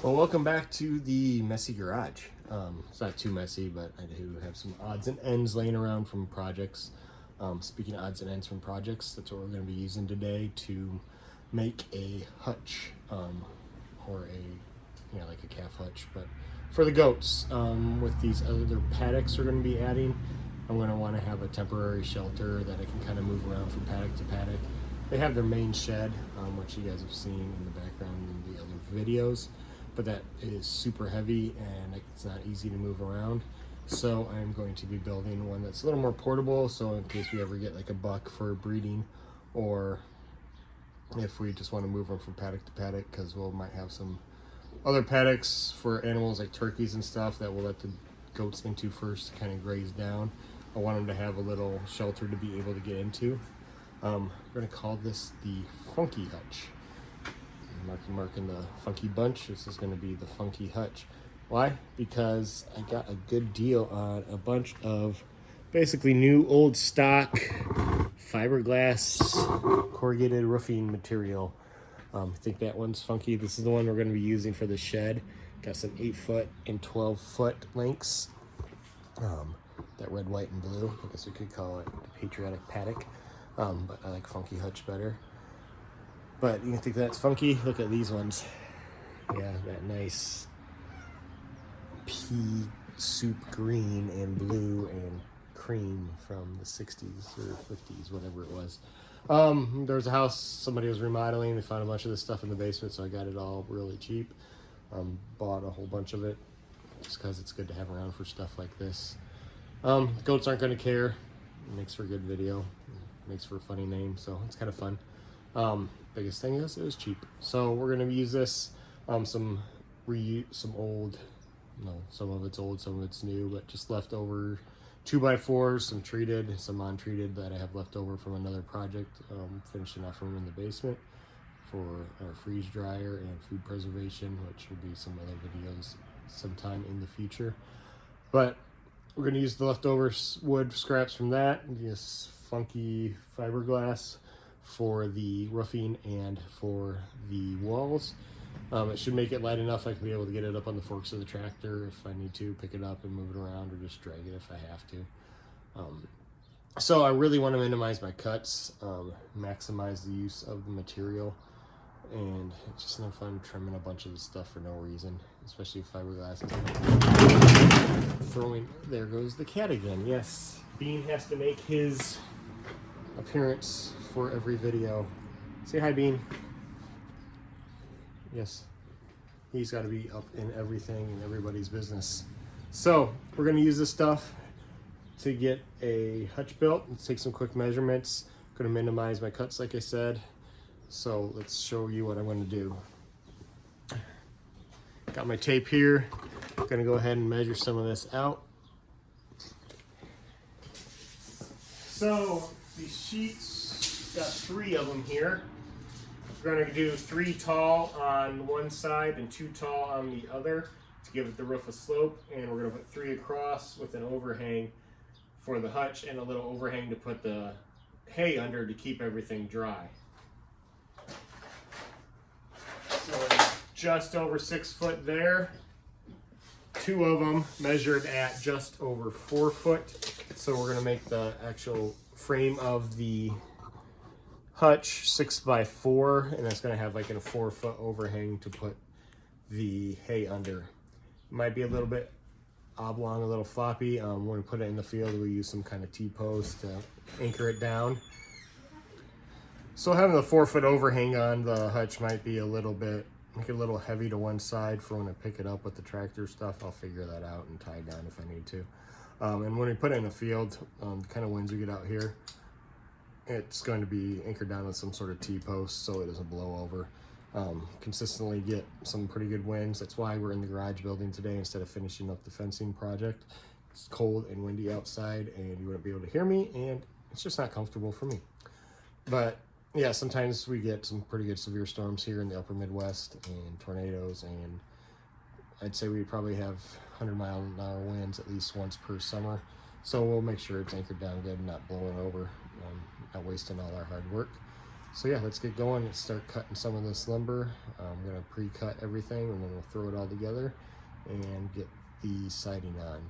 Well, welcome back to the messy garage. It's not too messy, but I do have some odds and ends laying around from projects. Speaking of odds and ends from projects, that's what we're going to be using today to make a hutch, or like a calf hutch, but for the goats. With these other paddocks we're going to be adding, I'm going to want to have a temporary shelter that I can kind of move around from paddock to paddock. They have their main shed, which you guys have seen in the background in the other videos, but that is super heavy and it's not easy to move around. So I'm going to be building one that's a little more portable, so in case we ever get like a buck for breeding, or if we just want to move them from paddock to paddock, because we might have some other paddocks for animals like turkeys and stuff that we'll let the goats into first to kind of graze down. I want them to have a little shelter to be able to get into. We're going to call this the Funky Hutch. Marking the Funky Bunch. This is going to be the Funky Hutch. Why? Because I got a good deal on a bunch of basically new old stock fiberglass corrugated roofing material. I think that one's funky. This is the one we're going to be using for the shed. Got some 8-foot and 12-foot lengths. That red, white, and blue. I guess we could call it the patriotic paddock. But I like Funky Hutch better. But you can think that's funky. Look at these ones. Yeah, that nice pea soup green and blue and cream from the 60s or 50s, whatever it was. There was a house somebody was remodeling. They found a bunch of this stuff in the basement, so I got it all really cheap. Bought a whole bunch of it just because it's good to have around for stuff like this. Goats aren't going to care. It makes for a good video. It makes for a funny name, so it's kind of fun. Biggest thing is it was cheap. So we're going to use this, some old, some of it's old, some of it's new, but just leftover 2x4s, some treated, some untreated that I have left over from another project, finishing off room in the basement for our freeze dryer and food preservation, which will be some other videos sometime in the future. But we're going to use the leftover wood scraps from that, this funky fiberglass for the roofing and for the walls. It should make it light enough I can be able to get it up on the forks of the tractor if I need to, pick it up and move it around, or just drag it if I have to. So I really want to minimize my cuts, maximize the use of the material, and it's just no fun trimming a bunch of this stuff for no reason, especially fiberglass. There goes the cat again. Yes, Bean has to make his appearance for every video. Say hi, Bean. Yes, he's got to be up in everything and everybody's business. So we're going to use this stuff to get a hutch built. Let's take some quick measurements. I'm going to minimize my cuts like I said. So let's show you what I'm going to do. Got my tape here. I'm going to go ahead and measure some of this out. So these sheets, got 3 of them here. We're going to do 3 tall on one side and 2 tall on the other to give it the roof a slope, and we're going to put 3 across with an overhang for the hutch and a little overhang to put the hay under to keep everything dry. So just over 6 foot there. 2 of them measured at just over 4 foot. So we're going to make the actual frame of the hutch 6x4, and that's going to have like a 4-foot overhang to put the hay under. It might be a little bit oblong, a little floppy. When we put it in the field, we use some kind of T-post to anchor it down. So having the 4-foot overhang on the hutch might be a little bit, make it a little heavy to one side for when I pick it up with the tractor stuff. I'll figure that out and tie it down if I need to. And when we put it in the field, the kind of winds we get out here, it's going to be anchored down with some sort of T-post so it doesn't blow over. Consistently get some pretty good winds. That's why we're in the garage building today instead of finishing up the fencing project. It's cold and windy outside and you wouldn't be able to hear me, and it's just not comfortable for me. But yeah, sometimes we get some pretty good severe storms here in the upper Midwest and tornadoes, and I'd say we probably have 100-mile-an-hour winds at least once per summer. So we'll make sure it's anchored down good and not blowing over, not wasting all our hard work. So yeah, let's get going. Let's start cutting some of this lumber. I'm gonna pre-cut everything and then we'll throw it all together and get the siding on.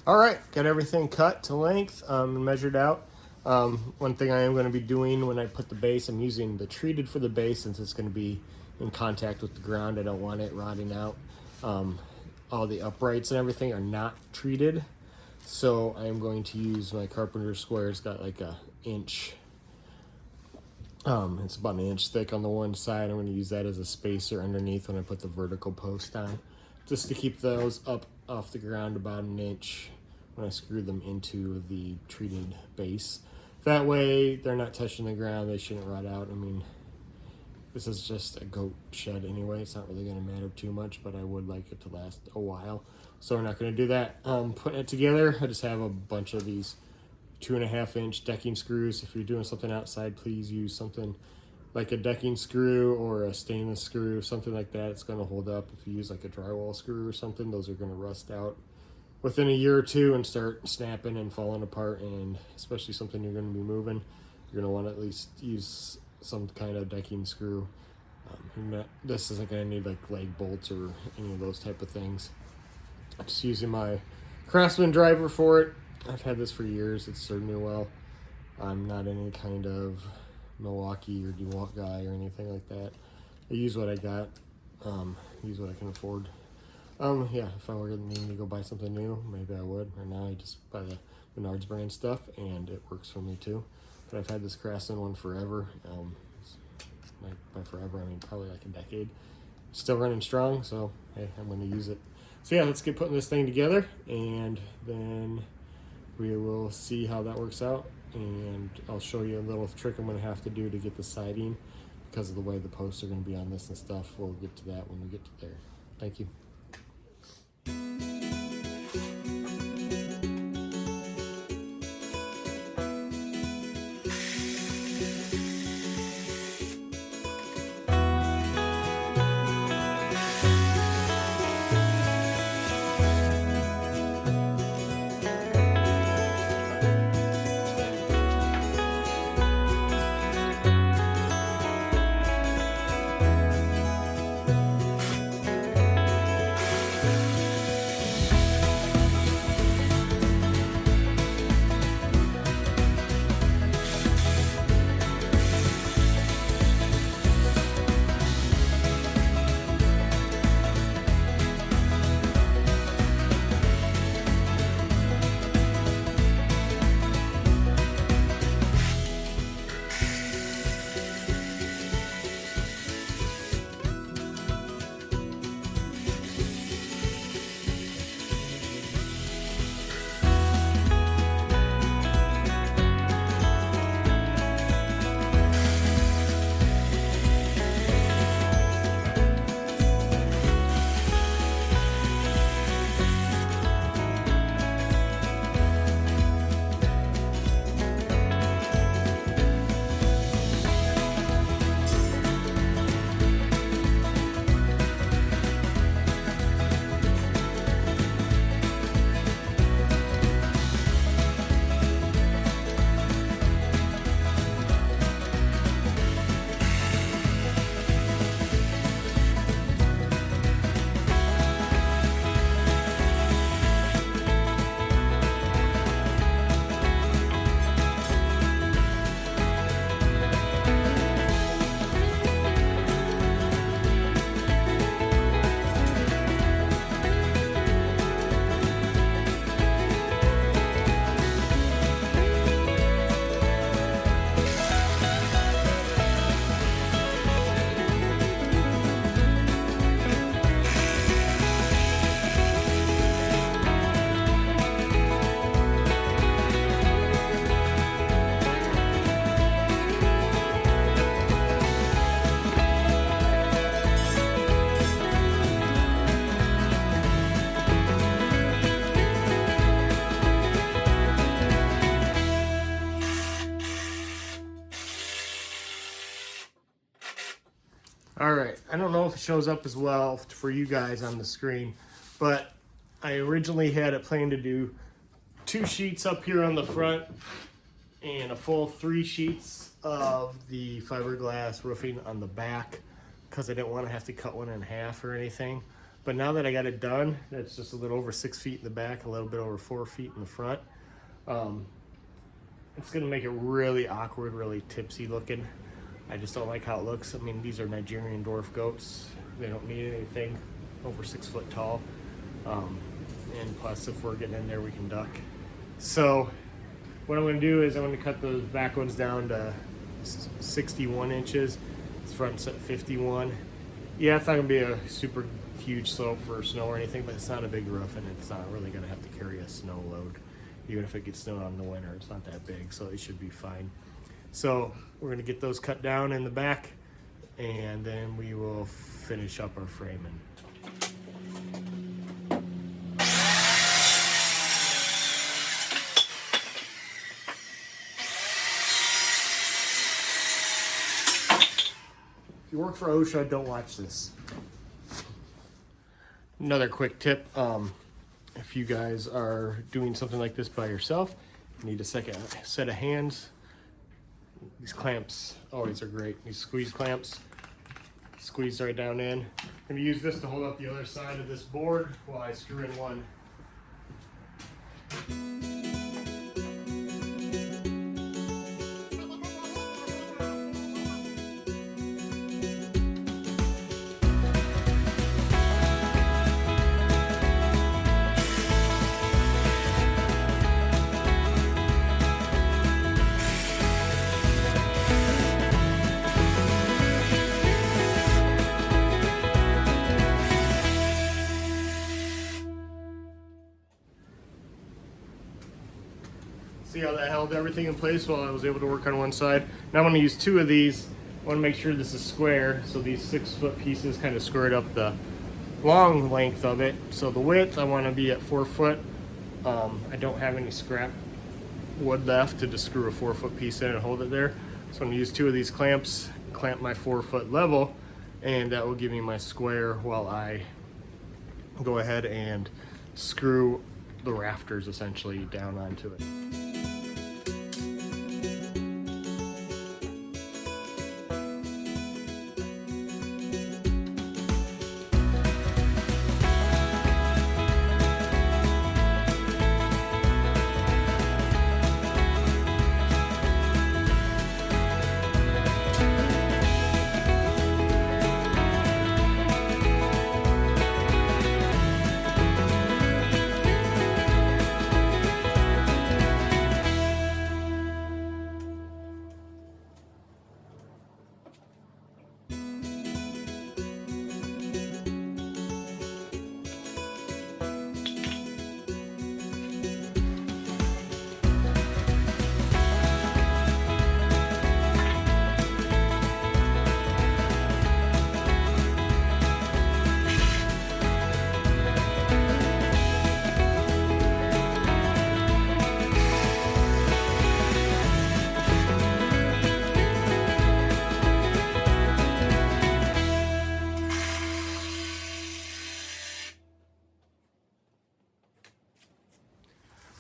All right, got everything cut to length and measured out. One thing I am going to be doing when I put the base, I'm using the treated for the base since it's going to be in contact with the ground. I don't want it rotting out. All the uprights and everything are not treated, so I am going to use my carpenter square. It's got like a inch. It's about an inch thick on the one side. I'm going to use that as a spacer underneath when I put the vertical post on, just to keep those up off the ground about an inch when I screw them into the treated base. That way they're not touching the ground. They shouldn't rot out. I mean, this is just a goat shed anyway. It's not really going to matter too much, but I would like it to last a while. So we're not going to do that. Putting it together, I just have a bunch of these 2.5 inch decking screws. If you're doing something outside, please use something like a decking screw or a stainless screw, something like that. It's going to hold up. If you use like a drywall screw or something, those are going to rust out within a year or two and start snapping and falling apart. And especially something you're going to be moving, you're going to want to at least use some kind of decking screw. This isn't going to need like leg bolts or any of those type of things. I'm just using my Craftsman driver for it. I've had this for years. It's served me well. I'm not any kind of Milwaukee or DeWalt guy or anything like that. I use what I got. Use what I can afford. Yeah, if I were needing to go buy something new, maybe I would. Right now I just buy the Menards brand stuff and it works for me too. But I've had this Craftsman one forever. By forever, I mean probably like a decade. Still running strong, so hey, I'm going to use it. So yeah, let's get putting this thing together and then we will see how that works out. And I'll show you a little trick I'm going to have to do to get the siding because of the way the posts are going to be on this and stuff. We'll get to that when we get to there. Thank you. All right, I don't know if it shows up as well for you guys on the screen, but I originally had it planned to do 2 sheets up here on the front and a full 3 sheets of the fiberglass roofing on the back, because I didn't want to have to cut one in half or anything. But now that I got it done, it's just a little over 6 feet in the back, a little bit over 4 feet in the front. It's gonna make it really awkward, really tipsy looking. I just don't like how it looks. I mean, these are Nigerian dwarf goats. They don't need anything over 6 foot tall. And plus, if we're getting in there, we can duck. So what I'm gonna do is I'm gonna cut those back ones down to 61 inches. This front's at 51. Yeah, it's not gonna be a super huge slope for snow or anything, but it's not a big roof and it's not really gonna have to carry a snow load. Even if it gets snowed on in the winter, it's not that big, so it should be fine. So we're gonna get those cut down in the back, and then we will finish up our framing. If you work for OSHA, don't watch this. Another quick tip, if you guys are doing something like this by yourself, you need a second set of hands. These clamps always are great. These squeeze clamps, squeeze right down in. I'm gonna use this to hold up the other side of this board while I screw in one. See how that held everything in place while I was able to work on one side. Now I'm going to use 2 of these. I want to make sure this is square, so these 6 foot pieces kind of squared up the long length of it. So the width I want to be at 4 foot. I don't have any scrap wood left to just screw a 4 foot piece in and hold it there. So I'm going to use 2 of these clamps, clamp my 4 foot level, and that will give me my square while I go ahead and screw the rafters essentially down onto it.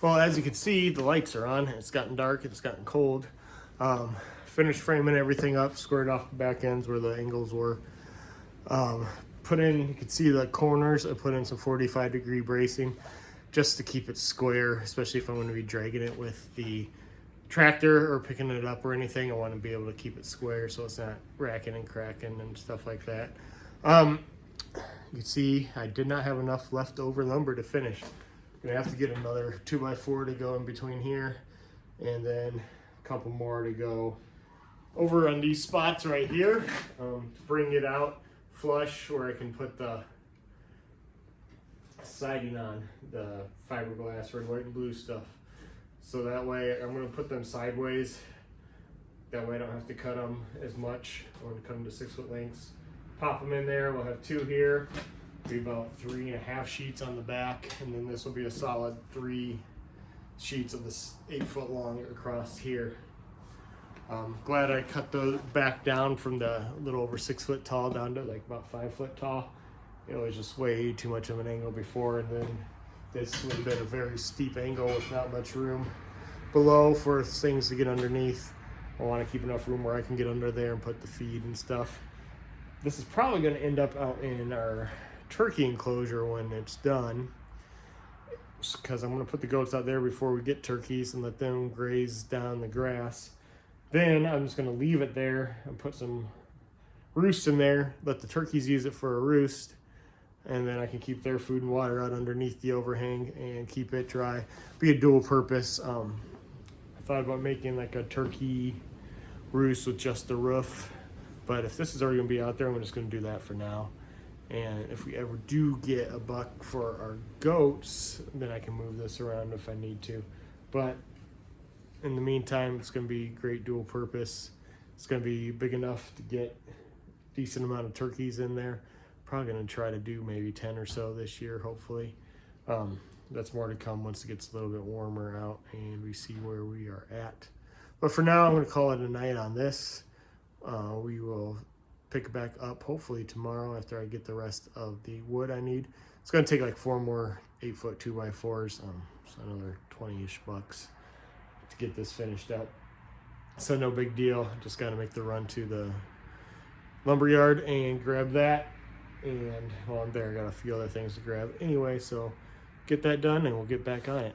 Well, as you can see, the lights are on. It's gotten dark, it's gotten cold. Finished framing everything up, squared off the back ends where the angles were. Put in, you can see the corners, I put in some 45-degree bracing just to keep it square, especially if I'm going to be dragging it with the tractor or picking it up or anything. I want to be able to keep it square so it's not racking and cracking and stuff like that. You can see I did not have enough leftover lumber to finish. I'm gonna have to get another 2x4 to go in between here, and then a couple more to go over on these spots right here to bring it out flush where I can put the siding on, the fiberglass red, white, and blue stuff. So that way I'm gonna put them sideways. That way I don't have to cut them as much. I'm gonna cut them to 6 foot lengths. Pop them in there, we'll have 2 here. Be about 3.5 sheets on the back, and then this will be a solid 3 sheets of this 8 foot long across here. Glad I cut those back down from the little over 6 foot tall down to like about 5 foot tall. It was just way too much of an angle before, and then this would have been a very steep angle with not much room below for things to get underneath. I want to keep enough room where I can get under there and put the feed and stuff. This is probably going to end up out in our turkey enclosure when it's done, because I'm going to put the goats out there before we get turkeys and let them graze down the grass. Then I'm just going to leave it there and put some roost in there, let the turkeys use it for a roost, and then I can keep their food and water out underneath the overhang and keep it dry. Be a dual purpose. I thought about making like a turkey roost with just the roof, but if this is already going to be out there, I'm just going to do that for now. And if we ever do get a buck for our goats, then I can move this around if I need to. But in the meantime, it's going to be great dual purpose. It's going to be big enough to get a decent amount of turkeys in there. Probably going to try to do maybe 10 or so this year, hopefully. That's more to come once it gets a little bit warmer out and we see where we are at. But for now, I'm going to call it a night on this. We will pick it back up hopefully tomorrow after I get the rest of the wood I need. It's going to take like 4 more 8 foot 2x4s, so another 20-ish bucks to get this finished up. So no big deal. Just got to make the run to the lumberyard and grab that. And while I'm there, I got a few other things to grab anyway. So get that done and we'll get back on it.